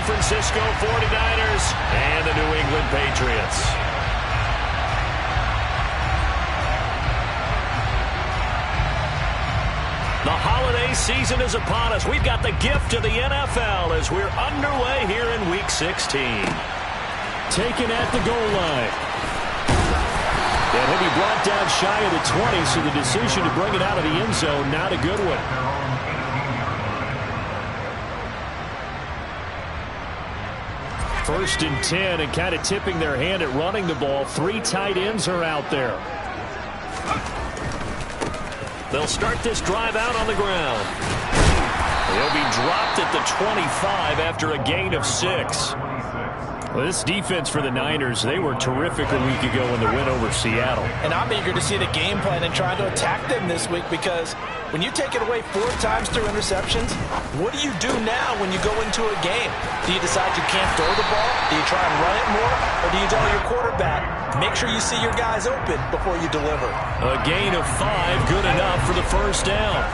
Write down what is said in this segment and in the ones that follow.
Francisco 49ers and the New England Patriots. The holiday season is upon us. We've got the gift of the NFL as we're underway here in Week 16. Taken at the goal line. And he'll be brought down shy of the 20, so the decision to bring it out of the end zone, not a good one. First and 10, and kind of tipping their hand at running the ball. 3 tight ends are out there. They'll start this drive out on the ground. He'll be dropped at the 25 after a gain of 6. Well, this defense for the Niners, they were terrific a week ago in the win over Seattle. And I'm eager to see the game plan and trying to attack them this week, because when you take it away 4 times through interceptions, what do you do now when you go into a game? Do you decide you can't throw the ball? Do you try and run it more? Or do you tell your quarterback, make sure you see your guys open before you deliver? A gain of 5, good enough for the first down.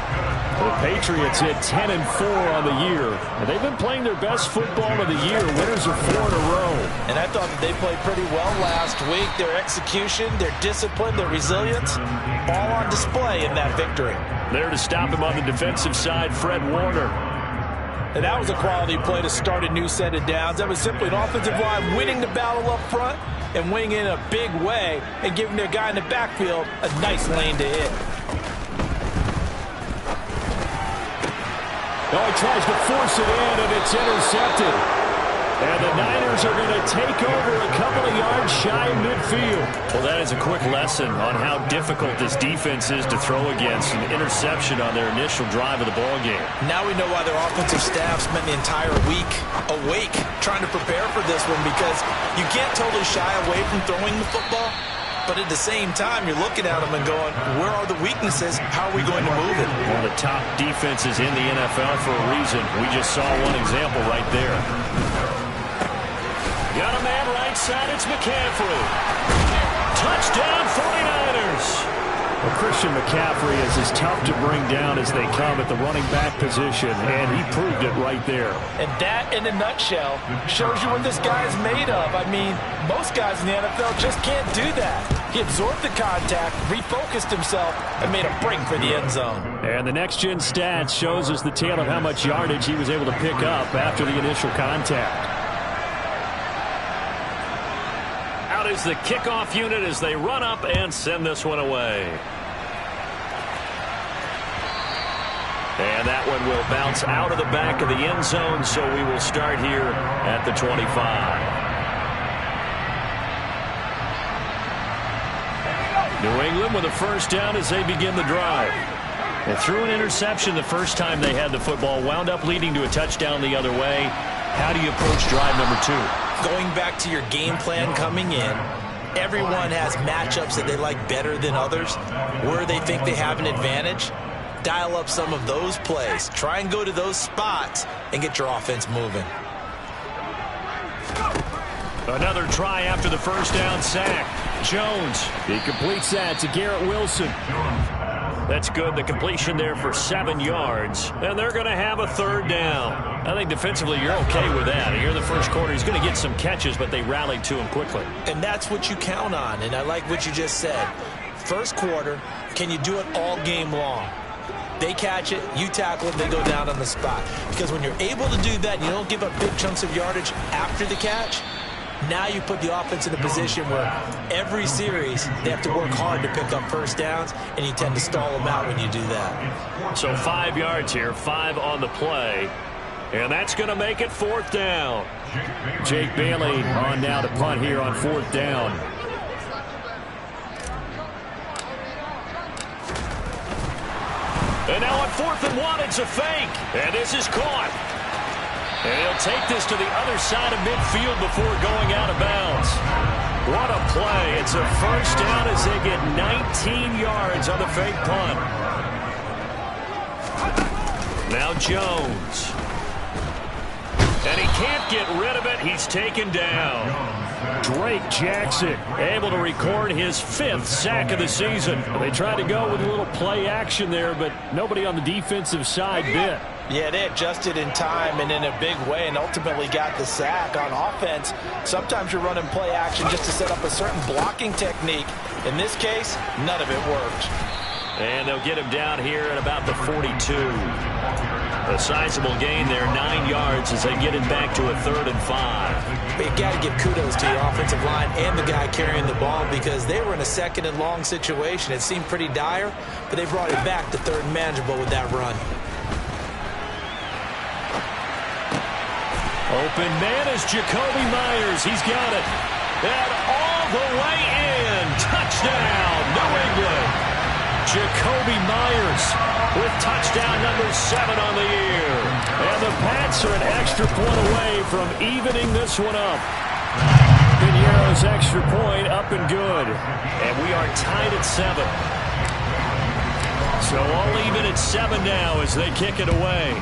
The Patriots hit 10-4 on the year, and they've been playing their best football of the year, winners of 4 in a row. And I thought that they played pretty well last week. Their execution, their discipline, their resilience, all on display in that victory. There to stop him on the defensive side, Fred Warner. And that was a quality play to start a new set of downs. That was simply an offensive line winning the battle up front and winning in a big way and giving their guy in the backfield a nice lane to hit. Oh, he tries to force it in, and it's intercepted. And the Niners are going to take over a couple of yards shy of midfield. Well, that is a quick lesson on how difficult this defense is to throw against. An interception on their initial drive of the ballgame. Now we know why their offensive staff spent the entire week awake trying to prepare for this one, because you can't totally shy away from throwing the football. But at the same time, you're looking at them and going, where are the weaknesses? How are we going to move it? One of the top defenses in the NFL for a reason. We just saw one example right there. Got a man right side. It's McCaffrey. Touchdown 49ers. Well, Christian McCaffrey is as tough to bring down as they come at the running back position, and he proved it right there. And that, in a nutshell, shows you what this guy's made of. I mean, most guys in the NFL just can't do that. He absorbed the contact, refocused himself, and made a break for the end zone. And the next-gen stats shows us the tale of how much yardage he was able to pick up after the initial contact. Out is the kickoff unit as they run up and send this one away. And that one will bounce out of the back of the end zone, so we will start here at the 25. New England with a first down as they begin the drive. They threw an interception the first time they had the football, wound up leading to a touchdown the other way. How do you approach drive number 2? Going back to your game plan coming in, everyone has matchups that they like better than others, where they think they have an advantage. Dial up some of those plays. Try and go to those spots and get your offense moving. Another try after the first down sack. Jones. He completes that to Garrett Wilson. That's good. The completion there for 7 yards. And they're going to have a third down. I think defensively you're okay with that. Here in the first quarter, he's going to get some catches, but they rallied to him quickly. And that's what you count on. And I like what you just said. First quarter, can you do it all game long? They catch it, you tackle it, they go down on the spot. Because when you're able to do that, you don't give up big chunks of yardage after the catch. Now you put the offense in a position where every series they have to work hard to pick up first downs, and you tend to stall them out when you do that. So 5 yards here, 5 on the play. And that's going to make it 4th down. Jake Bailey on now to punt here on 4th down. And now on 4th and 1, it's a fake. And this is caught. And he'll take this to the other side of midfield before going out of bounds. What a play. It's a first down as they get 19 yards on the fake punt. Now Jones. And he can't get rid of it. He's taken down. Drake Jackson able to record his 5th sack of the season. They tried to go with a little play action there, but nobody on the defensive side bit. Yeah, they adjusted in time and in a big way and ultimately got the sack. On offense, sometimes you're running play action just to set up a certain blocking technique. In this case, none of it worked. And they'll get him down here at about the 42. A sizable gain there, 9 yards as they get it back to a 3rd and 5. But you got to give kudos to your offensive line and the guy carrying the ball because they were in a 2nd and long situation. It seemed pretty dire, but they brought it back to 3rd and manageable with that run. Open man is Jacoby Myers. He's got it. And all the way in. Touchdown, New England. Jacoby Myers with touchdown number 7 on the year. And the Pats are an extra point away from evening this one up. Piñeiro's extra point up and good. And we are tied at 7. So all even at 7 now as they kick it away.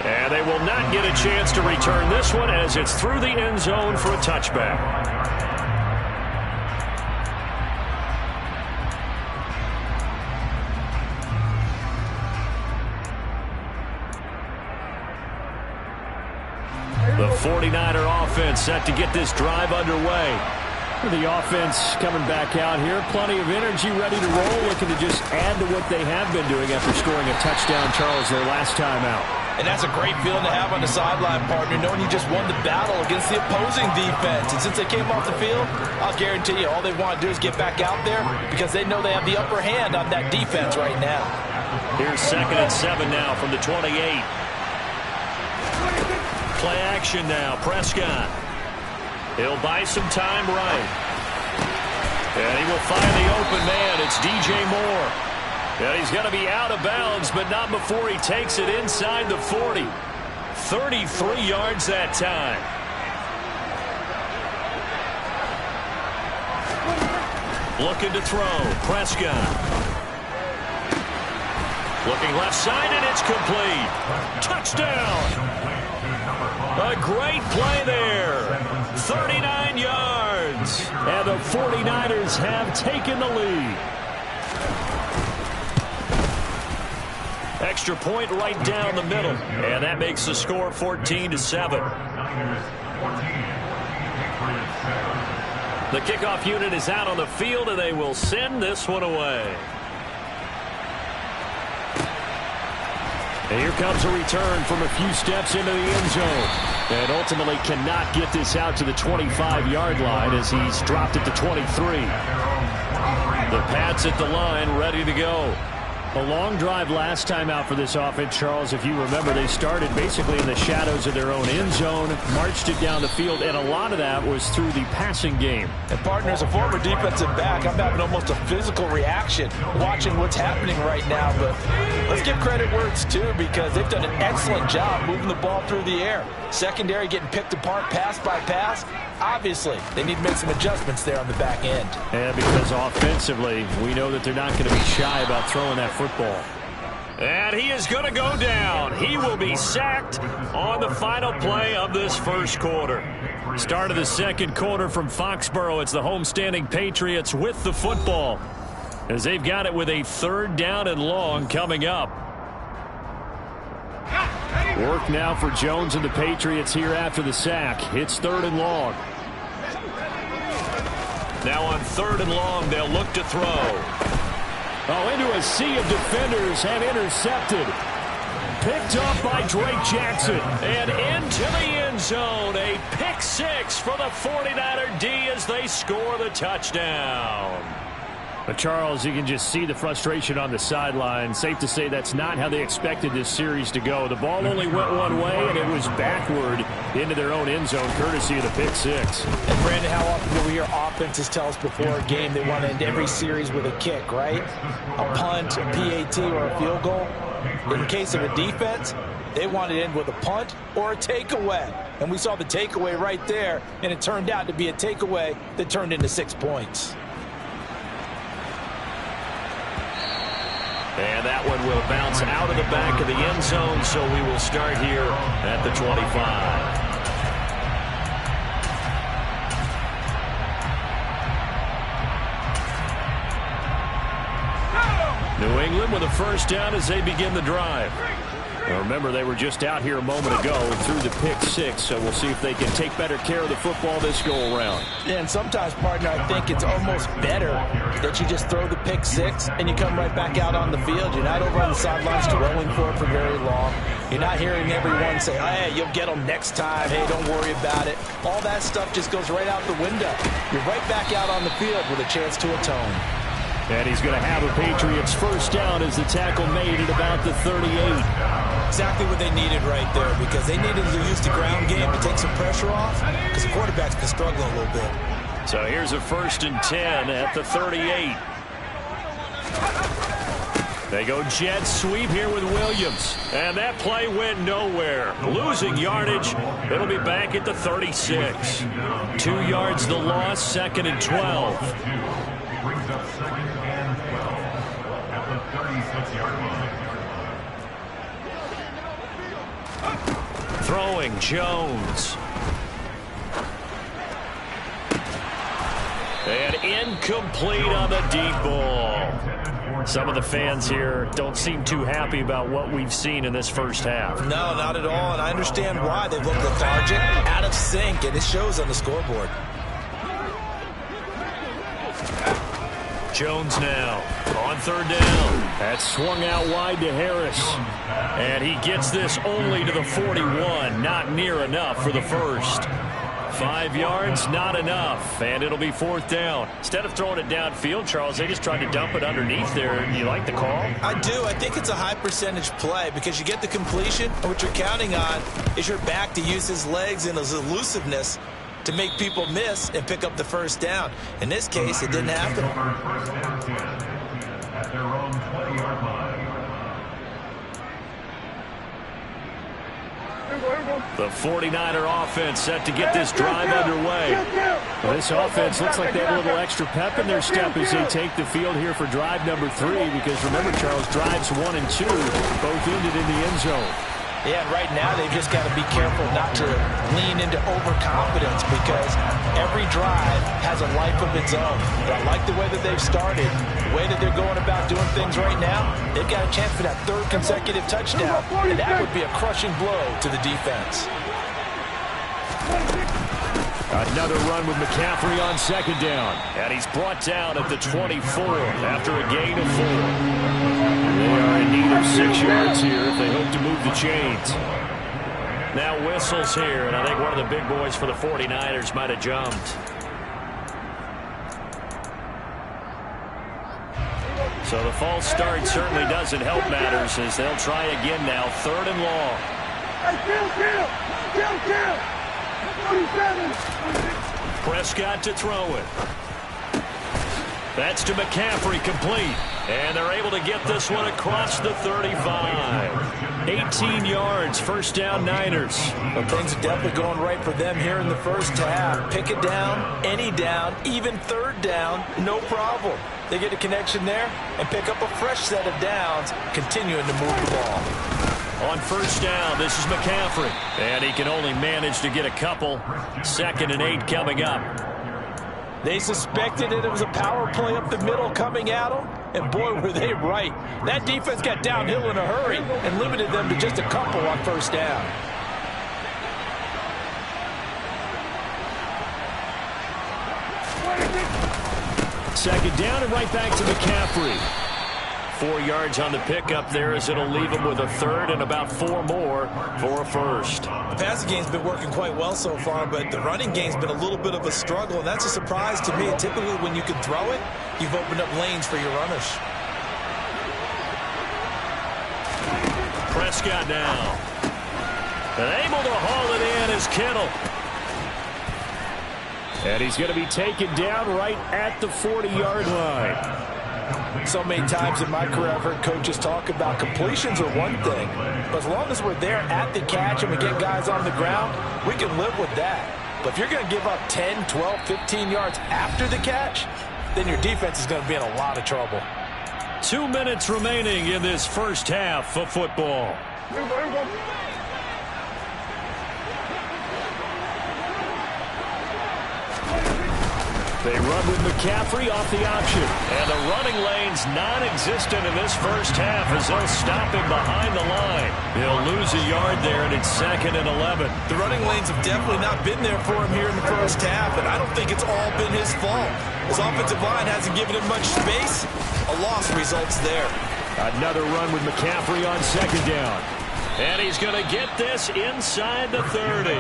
And they will not get a chance to return this one as it's through the end zone for a touchback. The 49er offense set to get this drive underway. The offense coming back out here. Plenty of energy, ready to roll, looking to just add to what they have been doing after scoring a touchdown, Charles, their last time out. And that's a great feeling to have on the sideline, partner, knowing you just won the battle against the opposing defense. And since they came off the field, I'll guarantee you all they want to do is get back out there because they know they have the upper hand on that defense right now. Here's 2nd and 7 now from the 28. Play action now, Prescott. He'll buy some time right. And he will find the open man. It's DJ Moore. And he's going to be out of bounds, but not before he takes it inside the 40. 33 yards that time. Looking to throw. Prescott. Looking left side, and it's complete. Touchdown. A great play there. 39 yards. And the 49ers have taken the lead. Extra point right down the middle. And that makes the score 14-7. The kickoff unit is out on the field, and they will send this one away. And here comes a return from a few steps into the end zone. And ultimately cannot get this out to the 25-yard line as he's dropped it to 23. The Pats at the line, ready to go. A long drive last time out for this offense, Charles. If you remember, they started basically in the shadows of their own end zone, marched it down the field, and a lot of that was through the passing game. And, partner, as a former defensive back, I'm having almost a physical reaction watching what's happening right now. But let's give credit where it's due because they've done an excellent job moving the ball through the air. Secondary getting picked apart pass by pass. Obviously, they need to make some adjustments there on the back end. And because offensively, we know that they're not going to be shy about throwing that football. And he is going to go down. He will be sacked on the final play of this first quarter. Start of the second quarter from Foxborough. It's the homestanding Patriots with the football as they've got it with a 3rd down and long coming up. Work now for Jones and the Patriots here after the sack. It's 3rd and long. Now on 3rd and long, they'll look to throw. Oh, into a sea of defenders and intercepted. Picked up by Drake Jackson. And into the end zone. A pick 6 for the 49er D as they score the touchdown. But, Charles, you can just see the frustration on the sideline. Safe to say that's not how they expected this series to go. The ball only went one way, and it was backward into their own end zone, courtesy of the pick 6. And, Brandon, how often do we hear offenses tell us before a game they want to end every series with a kick, right? A punt, a PAT, or a field goal. In case of a defense, they want to end with a punt or a takeaway. And we saw the takeaway right there, and it turned out to be a takeaway that turned into 6 points. And that one will bounce out of the back of the end zone, so we will start here at the 25. New England with a first down as they begin the drive. Now remember, they were just out here a moment ago and threw the pick six, so we'll see if they can take better care of the football this go-around. Yeah, and sometimes, partner, I think it's almost better that you just throw the pick six and you come right back out on the field. You're not over on the sidelines dwelling for it for very long. You're not hearing everyone say, hey, you'll get them next time. Hey, don't worry about it. All that stuff just goes right out the window. You're right back out on the field with a chance to atone. And he's going to have a Patriots first down as the tackle made at about the 38. Exactly what they needed right there, because they needed to use the ground game to take some pressure off, because the quarterback's been struggling a little bit. So here's a 1st and 10 at the 38. They go jet sweep here with Williams. And that play went nowhere. Losing yardage. It'll be back at the 36. 2 yards the loss, 2nd and 12. Brings up 2nd and 12 at the 36-yard line. Throwing Jones. And incomplete on the deep ball. Some of the fans here don't seem too happy about what we've seen in this first half. No, not at all, and I understand why. They look lethargic, out of sync, and it shows on the scoreboard. Jones now on 3rd down. That's swung out wide to Harris. And he gets this only to the 41. Not near enough for the first. 5 yards, not enough. And it'll be 4th down. Instead of throwing it downfield, Charles, they just tried to dump it underneath there. You like the call? I do. I think it's a high percentage play because you get the completion. And what you're counting on is your back to use his legs and his elusiveness to make people miss and pick up the first down. In this case, it didn't happen. At their own 20-yard line. The 49er offense set to get this drive underway. Well, this offense looks like they have a little extra pep in their step as they take the field here for drive number 3, because remember, Charles, drives 1 and 2 both ended in the end zone. Yeah, and right now they've just got to be careful not to lean into overconfidence, because every drive has a life of its own. But I like the way that they've started, the way that they're going about doing things right now. They've got a chance for that 3rd consecutive touchdown, and that would be a crushing blow to the defense. Another run with McCaffrey on 2nd down. And he's brought down at the 24 after a gain of 4. They are in need of 6 yards here if they hope to move the chains. Now whistles here, and I think one of the big boys for the 49ers might have jumped. So the false start certainly doesn't help matters as they'll try again now. 3rd and long. Prescott to throw it. That's to McCaffrey, complete. And they're able to get this one across the 35. 18 yards, first down, Niners. Well, things are definitely going right for them here in the first half. Pick it down, any down, even 3rd down, no problem. They get a connection there and pick up a fresh set of downs, continuing to move the ball. On first down, this is McCaffrey. And he can only manage to get a couple. 2nd and 8 coming up. They suspected it was a power play up the middle coming at them, and boy, were they right. That defense got downhill in a hurry and limited them to just a couple on first down. Second down and right back to McCaffrey. 4 yards on the pickup there as it'll leave him with a 3rd and about 4 more for a first. The passing game's been working quite well so far, but the running game's been a little bit of a struggle, and that's a surprise to me. Typically, when you can throw it, you've opened up lanes for your runners. Prescott now. And able to haul it in is Kittle. And he's going to be taken down right at the 40-yard line. So many times in my career I've heard coaches talk about completions are one thing, but as long as we're there at the catch and we get guys on the ground, we can live with that. But if you're going to give up 10, 12, 15 yards after the catch, then your defense is going to be in a lot of trouble. 2 minutes remaining in this first half of football. They run with McCaffrey off the option. And the running lane's non-existent in this first half as they'll stop him behind the line. He'll lose a yard there, and it's 2nd and 11. The running lanes have definitely not been there for him here in the first half, and I don't think it's all been his fault. His offensive line hasn't given him much space. A loss results there. Another run with McCaffrey on 2nd down. And he's going to get this inside the 30.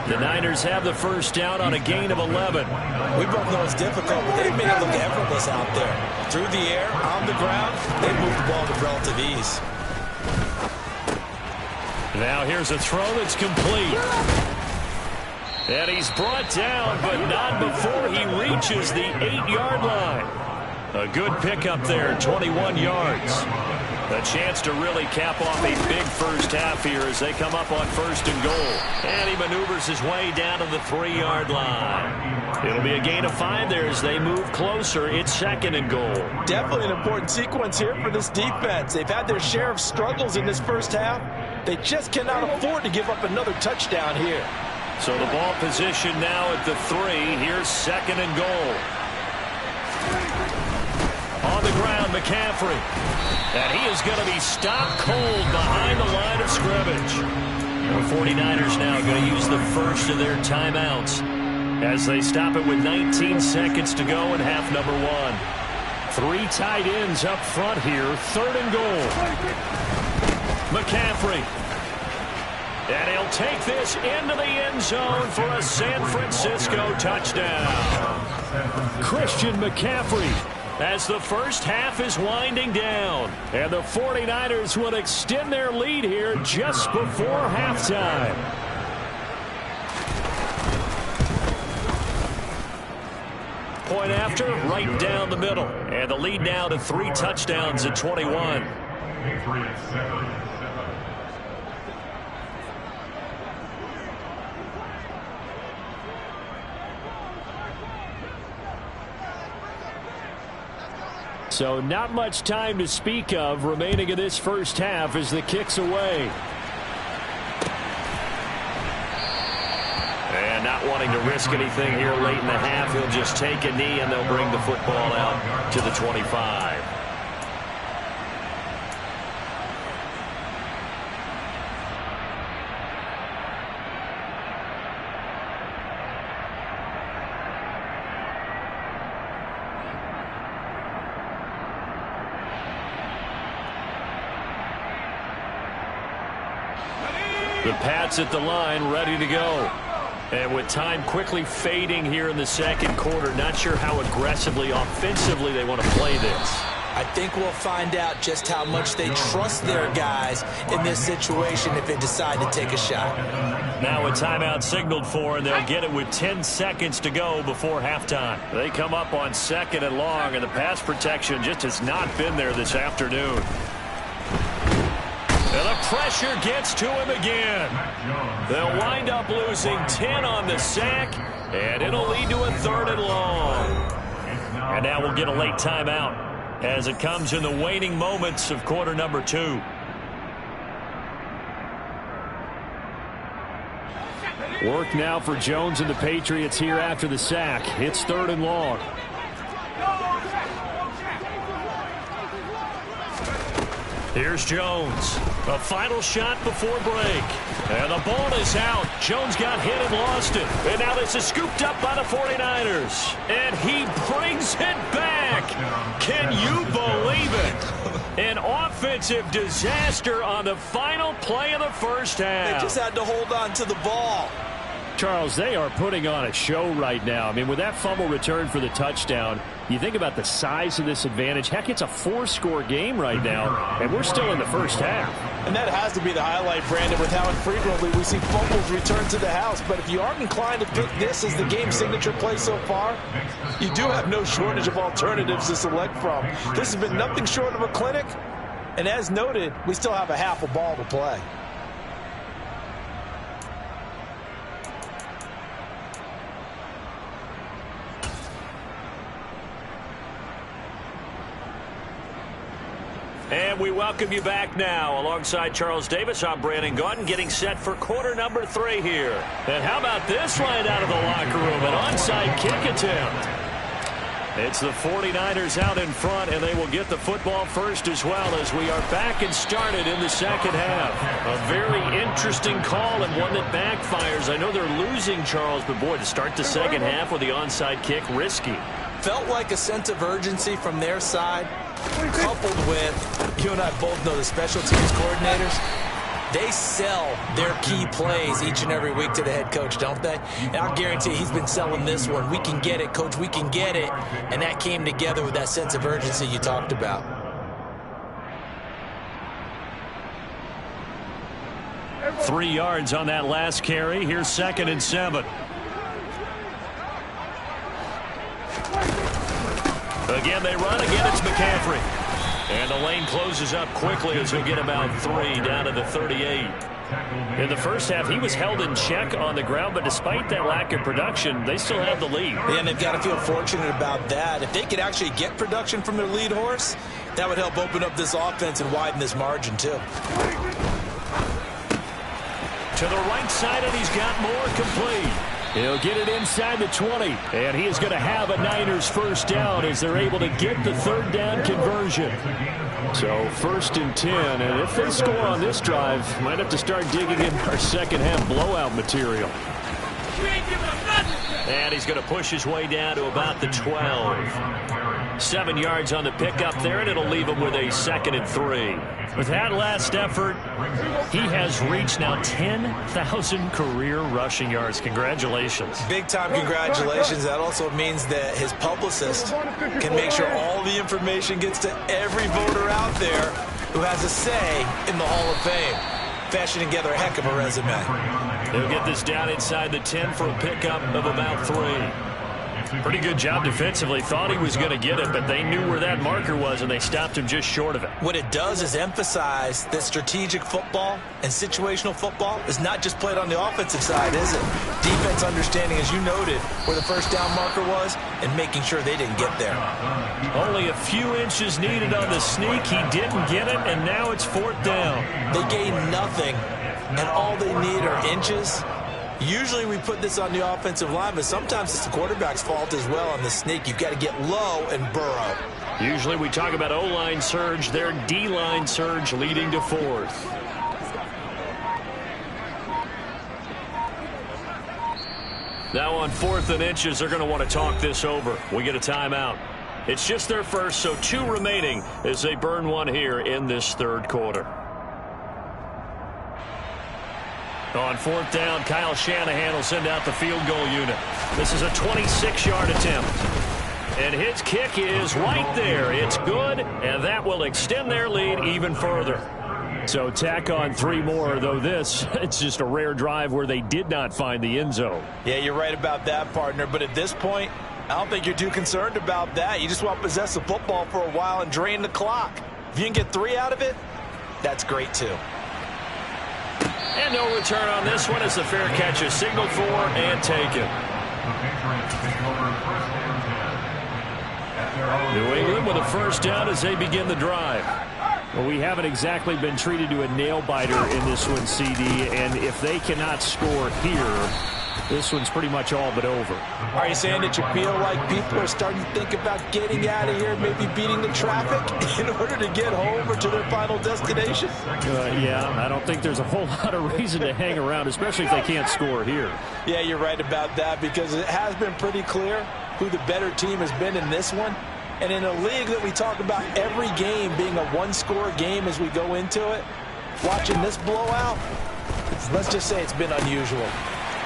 The Niners have the first down on a gain of 11. We both know it's difficult, but they've made it look effortless out there. Through the air, on the ground, they move the ball with relative ease. Now here's a throw that's complete. And he's brought down, but not before he reaches the 8-yard line. A good pickup there, 21 yards. A chance to really cap off a big first half here as they come up on 1st and goal. And he maneuvers his way down to the 3-yard line. It'll be a gain of 5 there as they move closer. It's 2nd and goal. Definitely an important sequence here for this defense. They've had their share of struggles in this first half. They just cannot afford to give up another touchdown here. So the ball position now at the 3. Here's 2nd and goal. On the ground, McCaffrey. And he is going to be stopped cold behind the line of scrimmage. The 49ers now going to use the first of their timeouts as they stop it with 19 seconds to go in half number 1. 3 tight ends up front here. 3rd and goal. McCaffrey. And he'll take this into the end zone for a San Francisco touchdown. Christian McCaffrey, as the first half is winding down. And the 49ers will extend their lead here just before halftime. Point after, right down the middle. And the lead now to 3 touchdowns at 21. So not much time to speak of remaining in this first half as the kick's away. And not wanting to risk anything here late in the half, he'll just take a knee and they'll bring the football out to the 25. The Pats at the line, ready to go. And with time quickly fading here in the second quarter, not sure how aggressively, offensively they want to play this. I think we'll find out just how much they trust their guys in this situation if they decide to take a shot. Now a timeout signaled for, and they'll get it with 10 seconds to go before halftime. They come up on 2nd and long, and the pass protection just has not been there this afternoon. And the pressure gets to him again. They'll wind up losing 10 on the sack, and it'll lead to a 3rd and long. And now we'll get a late timeout as it comes in the waning moments of quarter number 2. Work now for Jones and the Patriots here after the sack. It's 3rd and long. Here's Jones. A final shot before break. And the ball is out. Jones got hit and lost it. And now this is scooped up by the 49ers. And he brings it back. Can you believe it? An offensive disaster on the final play of the first half. They just had to hold on to the ball. Charles, they are putting on a show right now. I mean, with that fumble return for the touchdown, you think about the size of this advantage. Heck, it's a 4-score game right now, and we're still in the first half. And that has to be the highlight, Brandon, with how infrequently we see fumbles return to the house. But if you aren't inclined to pick this as the game signature play so far, you do have no shortage of alternatives to select from. This has been nothing short of a clinic, and as noted, we still have a half a ball to play. And we welcome you back now. Alongside Charles Davis, I'm Brandon Gaudin, getting set for quarter number 3 here. And how about this right out of the locker room? An onside kick attempt. It's the 49ers out in front, and they will get the football first as well as we are back and started in the second half. A very interesting call and one that backfires. I know they're losing, Charles, but boy, to start the second half with the onside kick, risky. Felt like a sense of urgency from their side, coupled with, you and I both know the special teams coordinators, they sell their key plays each and every week to the head coach, don't they? And I'll guarantee he's been selling this one. We can get it, coach, we can get it. And that came together with that sense of urgency you talked about. Three yards on that last carry. Here's 2nd and 7. Again, they run. Again, it's McCaffrey. And the lane closes up quickly as he'll get about 3 down to the 38. In the first half, he was held in check on the ground, but despite that lack of production, they still have the lead. Yeah, and they've got to feel fortunate about that. If they could actually get production from their lead horse, that would help open up this offense and widen this margin, too. To the right side, and he's got more complete. He'll get it inside the 20, and he is going to have a Niners first down as they're able to get the 3rd down conversion. So 1st and 10, and if they score on this drive, might have to start digging in our second half blowout material. And he's going to push his way down to about the 12. 7 yards on the pickup there, and it'll leave him with a 2nd and 3. With that last effort, he has reached now 10,000 career rushing yards. Congratulations. Big-time congratulations. That also means that his publicist can make sure all the information gets to every voter out there who has a say in the Hall of Fame. Fashioning together a heck of a resume. They'll get this down inside the 10 for a pickup of about 3. Pretty good job defensively. Thought he was going to get it, but they knew where that marker was, and they stopped him just short of it. What it does is emphasize that strategic football and situational football is not just played on the offensive side, is it? Defense understanding, as you noted, where the first down marker was and making sure they didn't get there. Only a few inches needed on the sneak. He didn't get it, and now it's 4th down. They gained nothing, and all they need are inches. Usually we put this on the offensive line, but sometimes it's the quarterback's fault as well on the sneak. You've got to get low and burrow. Usually we talk about O-line surge, their D-line surge leading to 4th. Now on 4th and inches, they're going to want to talk this over. We get a timeout. It's just their first, so 2 remaining as they burn one here in this 3rd quarter. On 4th down, Kyle Shanahan will send out the field goal unit. This is a 26-yard attempt. And his kick is right there. It's good, and that will extend their lead even further. So tack on 3 more, though it's just a rare drive where they did not find the end zone. Yeah, you're right about that, partner. But at this point, I don't think you're too concerned about that. You just want to possess the football for a while and drain the clock. If you can get 3 out of it, that's great, too. And no return on this one as the fair catch is signaled for and taken. New England with a first down as they begin the drive. Well, we haven't exactly been treated to a nail-biter in this one, CD, and if they cannot score here, this one's pretty much all but over. Are you saying that you feel like people are starting to think about getting out of here, maybe beating the traffic in order to get home or to their final destination? Yeah, I don't think there's a whole lot of reason to hang around, especially if they can't score here. Yeah, you're right about that because it has been pretty clear who the better team has been in this one. And in a league that we talk about every game being a one-score game as we go into it, watching this blowout, let's just say it's been unusual.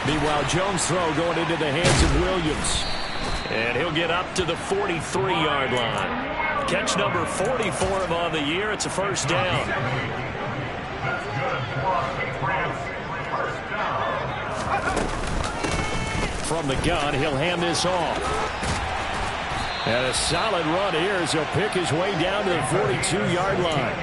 Meanwhile, Jones' throw going into the hands of Williams. And he'll get up to the 43-yard line. Catch number 44 of him on the year. It's a first down. From the gun, he'll hand this off. And a solid run here as he'll pick his way down to the 42-yard line.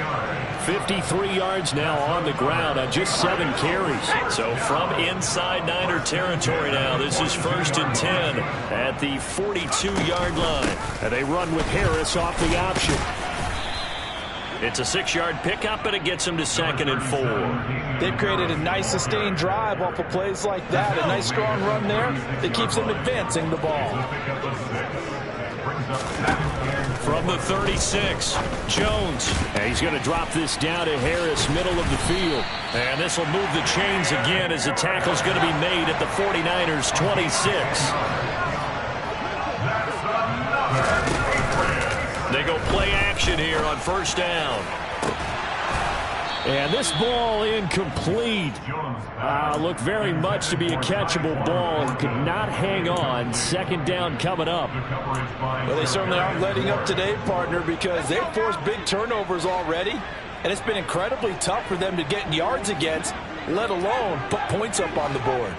53 yards now on the ground on just 7 carries. So from inside Niner territory now, this is 1st and 10 at the 42-yard line. And they run with Harris off the option. It's a 6-yard pickup, and it gets him to 2nd and 4. They've created a nice sustained drive off of plays like that. A nice strong run there that keeps them advancing the ball. From the 36, Jones. And he's going to drop this down to Harris, middle of the field. And this will move the chains again as the tackle's going to be made at the 49ers' 26. They go play action here on 1st down. And this ball incomplete. Looked very much to be a catchable ball. He could not hang on. 2nd down coming up. Well, they certainly aren't letting up today, partner, because they've forced big turnovers already. And it's been incredibly tough for them to get yards against, let alone put points up on the board.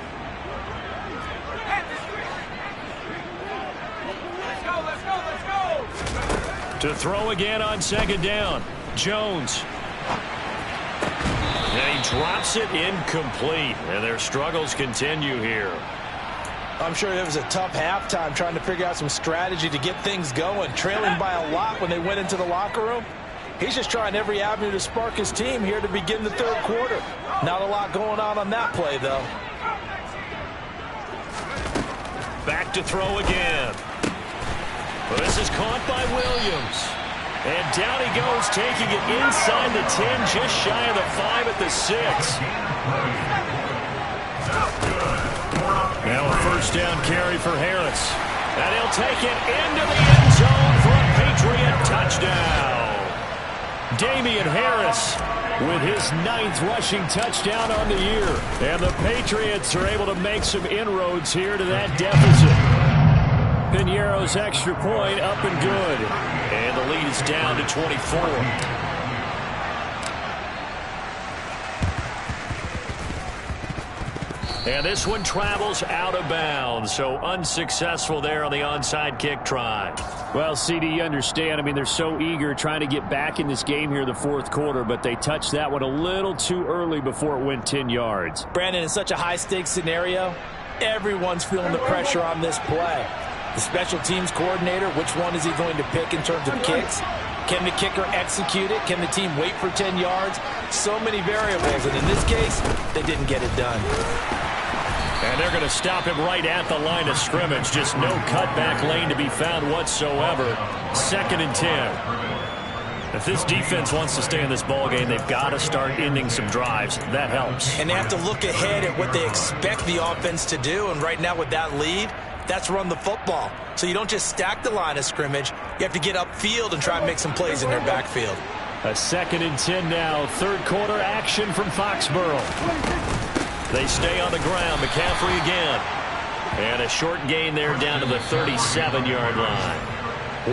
To throw again on 2nd down. Jones. And he drops it incomplete. And their struggles continue here. I'm sure it was a tough halftime trying to figure out some strategy to get things going. Trailing by a lot when they went into the locker room. He's just trying every avenue to spark his team here to begin the 3rd quarter. Not a lot going on that play, though. Back to throw again. Well, this is caught by Williams. And down he goes, taking it inside the 10, just shy of the 5 at the 6. Now a 1st down carry for Harris. And he'll take it into the end zone for a Patriot touchdown. Damian Harris with his 9th rushing touchdown on the year. And the Patriots are able to make some inroads here to that deficit. Piñeiro's extra point up and good. And the lead is down to 24. And this one travels out of bounds. So unsuccessful there on the onside kick try. Well, CD, you understand. I mean, they're so eager trying to get back in this game here in the 4th quarter, but they touched that one a little too early before it went 10 yards. Brandon, in such a high-stakes scenario, everyone's feeling the pressure on this play. The special teams coordinator, which one is he going to pick in terms of kicks? Can the kicker execute it? Can the team wait for 10 yards? So many variables, and in this case, they didn't get it done. And they're going to stop him right at the line of scrimmage. Just no cutback lane to be found whatsoever. 2nd and 10. If this defense wants to stay in this ballgame, they've got to start ending some drives. That helps. And they have to look ahead at what they expect the offense to do, and right now with that lead, that's run the football. So you don't just stack the line of scrimmage. You have to get upfield and try and make some plays in their backfield. A 2nd and 10 now. 3rd quarter action from Foxborough. They stay on the ground. McCaffrey again. And a short gain there down to the 37-yard line.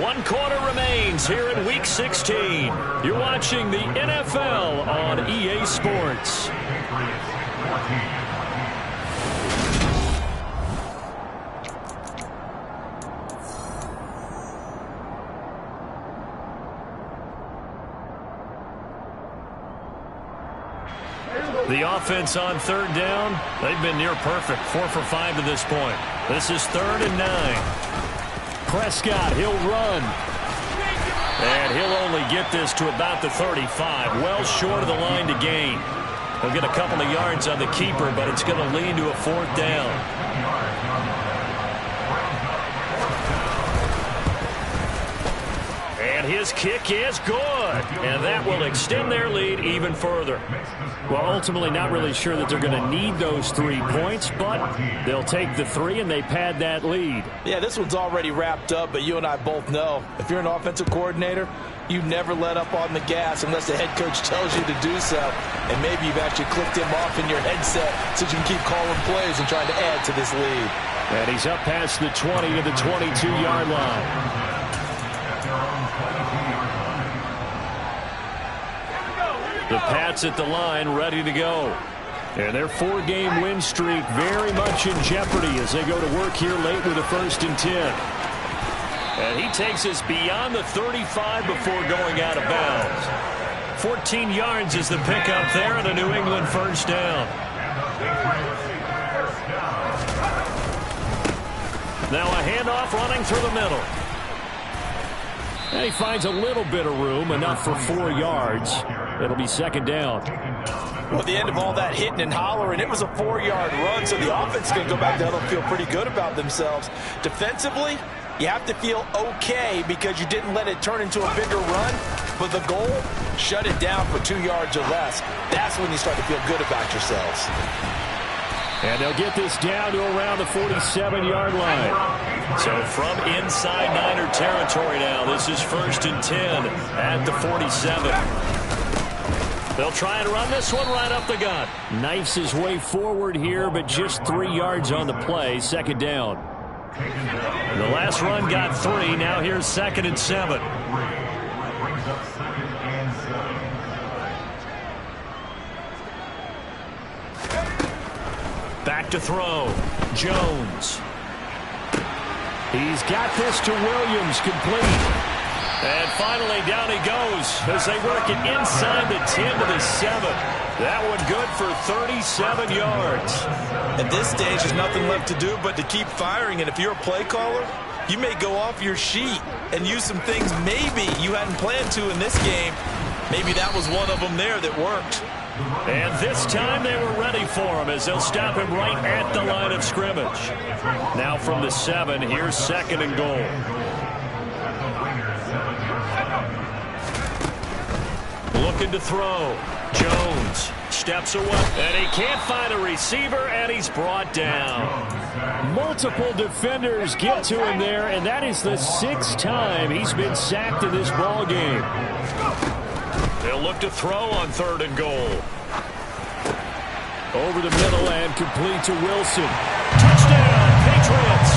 1 quarter remains here in Week 16. You're watching the NFL on EA Sports. The offense on 3rd down, they've been near perfect. 4 for 5 to this point. This is 3rd and 9. Prescott, he'll run. And he'll only get this to about the 35. Well short of the line to gain. He'll get a couple of yards on the keeper, but it's going to lead to a 4th down. And his kick is good. And that will extend their lead even further. Well, ultimately not really sure that they're going to need those 3 points, but they'll take the 3 and they pad that lead. Yeah, this one's already wrapped up, but you and I both know if you're an offensive coordinator, you never let up on the gas unless the head coach tells you to do so. And maybe you've actually clicked him off in your headset so you can keep calling plays and trying to add to this lead. And he's up past the 20 to the 22-yard line. The Pats at the line, ready to go. And their 4-game win streak very much in jeopardy as they go to work here late with a 1st and 10. And he takes us beyond the 35 before going out of bounds. 14 yards is the pickup there and a New England 1st down. Now a handoff running through the middle. And he finds a little bit of room, enough for 4 yards. It'll be second down. Well, at the end of all that hitting and hollering, it was a 4-yard run, so the offense is going to go back down and feel pretty good about themselves. Defensively, you have to feel okay because you didn't let it turn into a bigger run, but the goal, shut it down for 2 yards or less. That's when you start to feel good about yourselves. And they'll get this down to around the 47-yard line. So from inside Niner territory now, this is 1st and 10 at the 47. They'll try and run this one right up the gut. Knifes his way forward here, but just 3 yards on the play. Second down. The last run got 3. Now here's 2nd and 7. Brings up 2nd and 7. Back to throw. Jones. He's got this to Williams, complete. And finally, down he goes as they work it inside the 10 to the 7. That one good for 37 yards. At this stage, there's nothing left to do but to keep firing. And if you're a play caller, you may go off your sheet and use some things maybe you hadn't planned to in this game. Maybe that was one of them there that worked. And this time they were ready for him as they'll stop him right at the line of scrimmage. Now from the 7, here's 2nd and goal. Looking to throw. Jones steps away. And he can't find a receiver, and he's brought down. Multiple defenders get to him there, and that is the 6th time he's been sacked in this ball game. They'll look to throw on 3rd and goal. Over the middle and complete to Wilson. Touchdown, Patriots.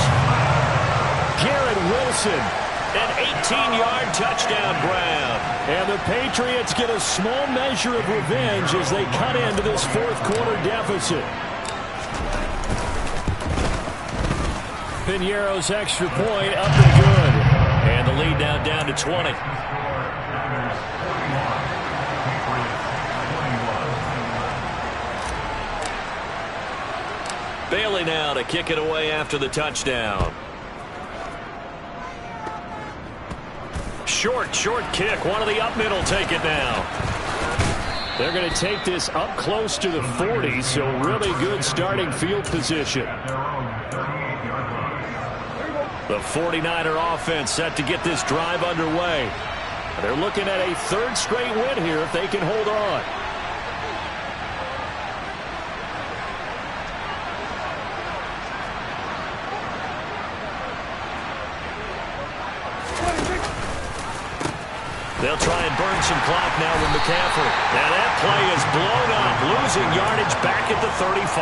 Garrett Wilson. An 18-yard touchdown grab. And the Patriots get a small measure of revenge as they cut into this 4th quarter deficit. Piñeiro's extra point up and good. And the lead now down to 20. Bailey now to kick it away after the touchdown. Short kick. One of the up middle take it now. They're going to take this up close to the 40, so really good starting field position. The 49er offense set to get this drive underway. They're looking at a 3rd straight win here if they can hold on. They'll try and burn some clock now with McCaffrey. Now that play is blown up, losing yardage back at the 35.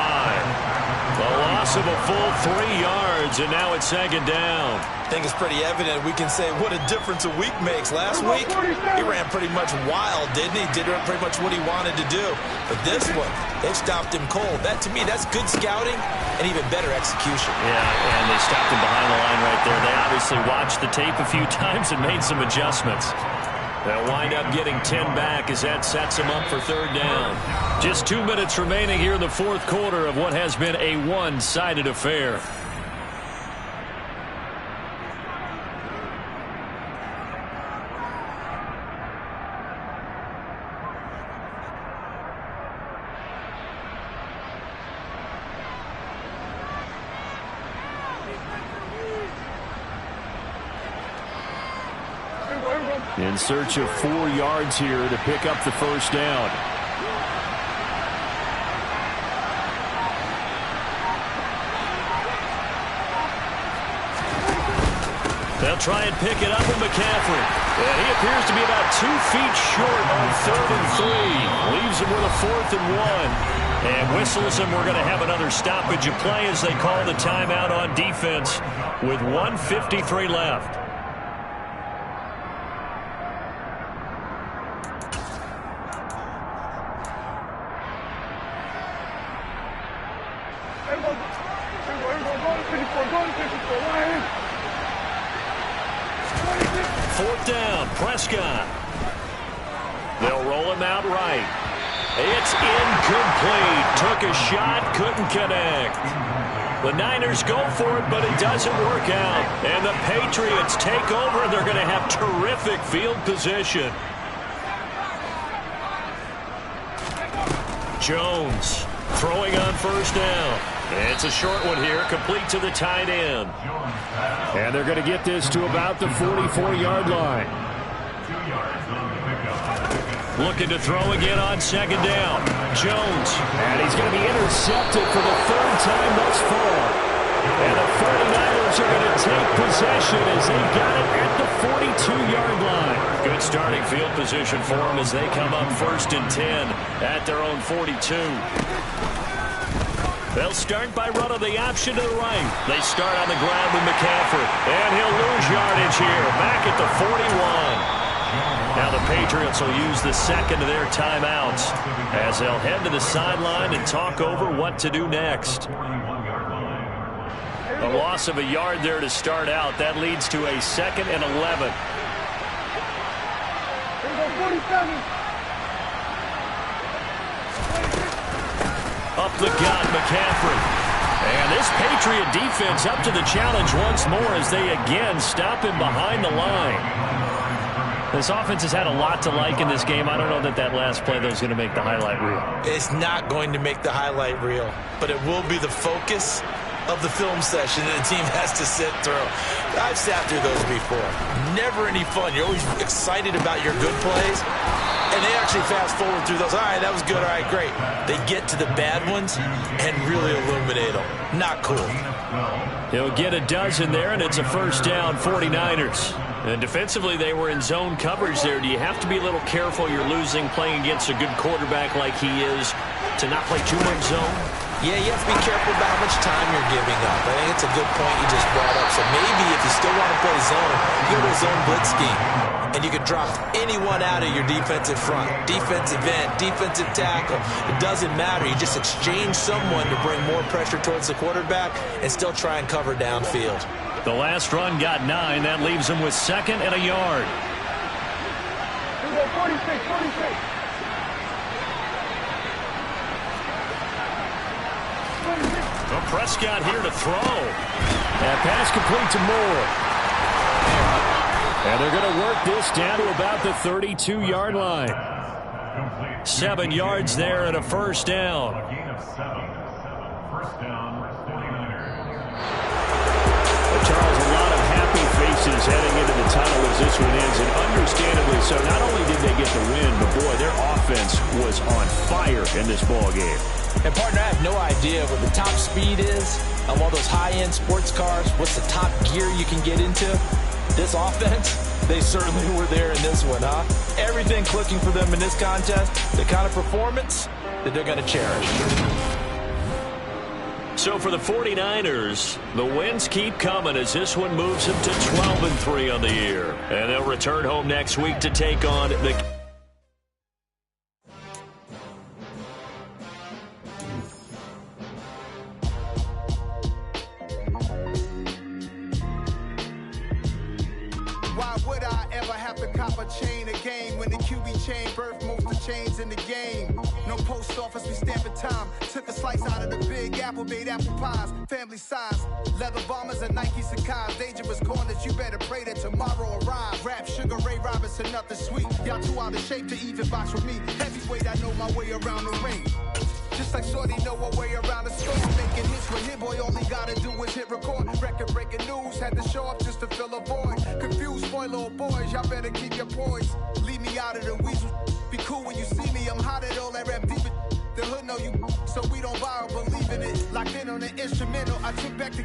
The loss of a full 3 yards, and now it's 2nd down. I think it's pretty evident we can say what a difference a week makes. Last week, he ran pretty much wild, didn't he? Did pretty much what he wanted to do. But this one, they stopped him cold. That, to me, that's good scouting and even better execution. Yeah, and they stopped him behind the line right there. They obviously watched the tape a few times and made some adjustments. They'll wind up getting 10 back as that sets them up for 3rd down. Just 2 minutes remaining here in the 4th quarter of what has been a one-sided affair. In search of 4 yards here to pick up the 1st down. They'll try and pick it up with McCaffrey. And he appears to be about 2 feet short on 3rd and 3. Leaves him with a 4th and 1. And whistles him. We're going to have another stoppage of play as they call the timeout on defense with 1:53 left. Fourth down, Prescott. They'll roll him out right. It's incomplete. Took a shot, couldn't connect. The Niners go for it, but it doesn't work out. And the Patriots take over, and they're going to have terrific field position. Jones throwing on first down. It's a short one here, complete to the tight end. And they're going to get this to about the 44-yard line. Looking to throw again on second down. Jones. And he's going to be intercepted for the third time thus far. And the 49ers are going to take possession as they got it at the 42-yard line. Good starting field position for them as they come up 1st and 10 at their own 42. They'll start by running the option to the right. They start on the ground with McCaffrey. And he'll lose yardage here, back at the 41. Now the Patriots will use the second of their timeouts as they'll head to the sideline and talk over what to do next. A loss of a yard there to start out. That leads to a 2nd and 11. Up the gut, McCaffrey. And this Patriot defense up to the challenge once more as they again stop him behind the line. This offense has had a lot to like in this game. I don't know that that last play, though, is going to make the highlight reel. It's not going to make the highlight reel, but it will be the focus of the film session that the team has to sit through. I've sat through those before. Never any fun. You're always excited about your good plays, and they actually fast forward through those. All right, that was good. All right, great. They get to the bad ones and really illuminate them. Not cool. He'll get a dozen there, and it's a first down, 49ers. And defensively, they were in zone coverage there. Do you have to be a little careful? You're losing playing against a good quarterback like he is to not play too much zone? Yeah, you have to be careful about how much time you're giving up. I think it's a good point you just brought up. So maybe if you still want to play zone, you go to a zone blitz scheme. And you can drop anyone out of your defensive front. Defensive end, defensive tackle. It doesn't matter. You just exchange someone to bring more pressure towards the quarterback and still try and cover downfield. The last run got 9. That leaves them with 2nd and a yard. 46. Well, Prescott here to throw. That pass complete to Moore. And they're going to work this down to about the 32-yard line. 7 yards there and a first down. First down, 49ers. Charles, a lot of happy faces heading into the tunnel as this one ends, and understandably so. Not only did they get the win, but boy, their offense was on fire in this ball game. And partner, I have no idea what the top speed is on all those high-end sports cars. What's the top gear you can get into? This offense, they certainly were there in this one, huh? Everything clicking for them in this contest, the kind of performance that they're going to cherish. So for the 49ers, the wins keep coming as this one moves them to 12-3 on the year. And they'll return home next week to take on the... Why would I ever have to cop a chain again when the QB chain birthed most of chains in the game? No post office, we stamping time. Took a slice out of the big apple, made apple pies, family size. Leather bombers and Nike Sacai's. Dangerous corners, you better pray that tomorrow arrives. Rap, Sugar Ray Robinson, nothing sweet. Y'all too out of shape to even box with me. Heavyweight, I know my way around the ring. Just like Shorty know her way around the store. Making hits with Hit Boy, all he gotta do is hit record. Record-breaking news, had to show up just to fill a void. Confused, spoiled little boys, y'all better keep your poise. Leave me out of the weasel. Be cool when you see me, I'm hot at all that rap deep. The hood know you, so we don't borrow, believe in it. Locked in on the instrumental, I took back the